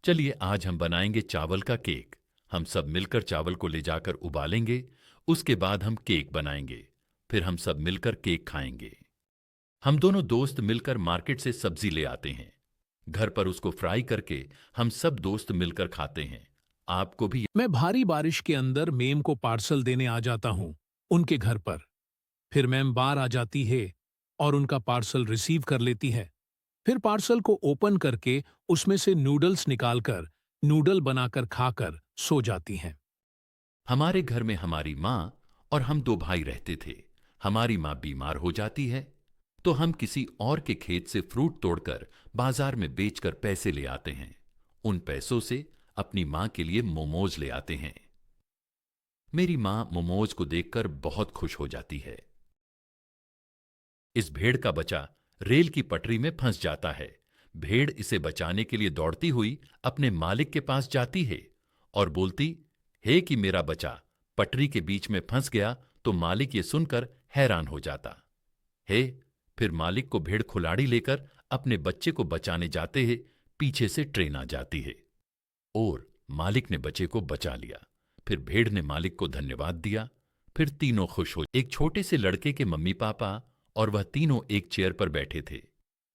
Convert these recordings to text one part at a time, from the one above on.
चलिए आज हम बनाएंगे चावल का केक। हम सब मिलकर चावल को ले जाकर उबालेंगे। उसके बाद हम केक बनाएंगे। फिर हम सब मिलकर केक खाएंगे। हम दोनों दोस्त मिलकर मार्केट से सब्जी ले आते हैं। घर पर उसको फ्राई करके हम सब दोस्त मिलकर खाते हैं। आपको भी। मैं भारी बारिश के अंदर मेम को पार्सल देने आ जाता हूँ उनके घर पर। फिर मैम बाहर आ जाती है और उनका पार्सल रिसीव कर लेती है। फिर पार्सल को ओपन करके उसमें से नूडल्स निकालकर नूडल बनाकर खाकर सो जाती हैं। हमारे घर में हमारी माँ और हम दो भाई रहते थे। हमारी माँ बीमार हो जाती है तो हम किसी और के खेत से फ्रूट तोड़कर बाजार में बेचकर पैसे ले आते हैं। उन पैसों से अपनी माँ के लिए मोमोज ले आते हैं। मेरी माँ मोमोज को देखकर बहुत खुश हो जाती है। इस भेड़ का बच्चा रेल की पटरी में फंस जाता है। भेड़ इसे बचाने के लिए दौड़ती हुई अपने मालिक के पास जाती है और बोलती है कि मेरा बच्चा पटरी के बीच में फंस गया। तो मालिक ये सुनकर हैरान हो जाता है। फिर मालिक को भेड़ खुलाड़ी लेकर अपने बच्चे को बचाने जाते हैं। पीछे से ट्रेन आ जाती है और मालिक ने बच्चे को बचा लिया। फिर भेड़ ने मालिक को धन्यवाद दिया। फिर तीनों खुश हो। एक छोटे से लड़के के मम्मी पापा और वह तीनों एक चेयर पर बैठे थे।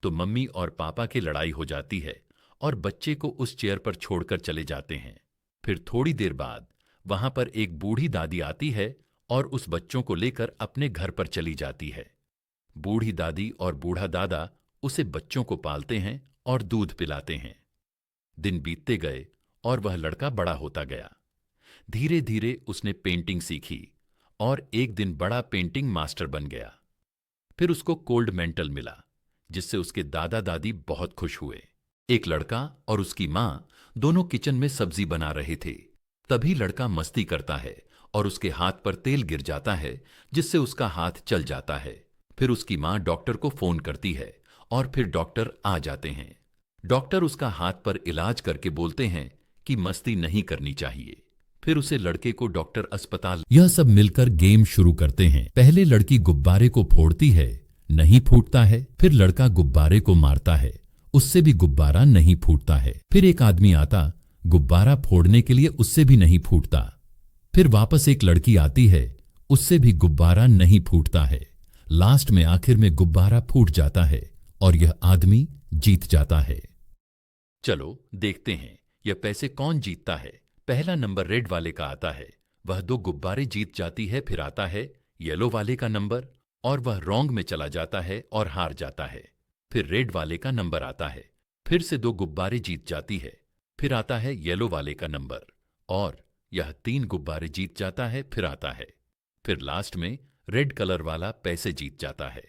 तो मम्मी और पापा की लड़ाई हो जाती है और बच्चे को उस चेयर पर छोड़कर चले जाते हैं। फिर थोड़ी देर बाद वहां पर एक बूढ़ी दादी आती है और उस बच्चों को लेकर अपने घर पर चली जाती है। बूढ़ी दादी और बूढ़ा दादा उसे बच्चों को पालते हैं और दूध पिलाते हैं। दिन बीतते गए और वह लड़का बड़ा होता गया। धीरे धीरे उसने पेंटिंग सीखी और एक दिन बड़ा पेंटिंग मास्टर बन गया। फिर उसको गोल्ड मेडल मिला, जिससे उसके दादा दादी बहुत खुश हुए। एक लड़का और उसकी मां दोनों किचन में सब्जी बना रहे थे। तभी लड़का मस्ती करता है और उसके हाथ पर तेल गिर जाता है, जिससे उसका हाथ चल जाता है। फिर उसकी मां डॉक्टर को फोन करती है और फिर डॉक्टर आ जाते हैं। डॉक्टर उसका हाथ पर इलाज करके बोलते हैं कि मस्ती नहीं करनी चाहिए। फिर उसे लड़के को डॉक्टर अस्पताल। यह सब मिलकर गेम शुरू करते हैं। पहले लड़की गुब्बारे को फोड़ती है, नहीं फूटता है। फिर लड़का गुब्बारे को मारता है, उससे भी गुब्बारा नहीं फूटता है। फिर एक आदमी आता गुब्बारा फोड़ने के लिए, उससे भी नहीं फूटता। फिर वापस एक लड़की आती है, उससे भी गुब्बारा नहीं फूटता है। लास्ट में आखिर में गुब्बारा फूट जाता है और यह आदमी जीत जाता है। चलो देखते हैं यह पैसे कौन जीतता है। पहला नंबर रेड वाले का आता है, वह 2 गुब्बारे जीत जाती है। फिर आता है येलो वाले का नंबर और वह रॉन्ग में चला जाता है और हार जाता है। फिर रेड वाले का नंबर आता है, फिर से 2 गुब्बारे जीत जाती है। फिर आता है येलो वाले का नंबर और यह 3 गुब्बारे जीत जाता है। फिर आता है, फिर लास्ट में रेड कलर वाला पैसे जीत जाता है।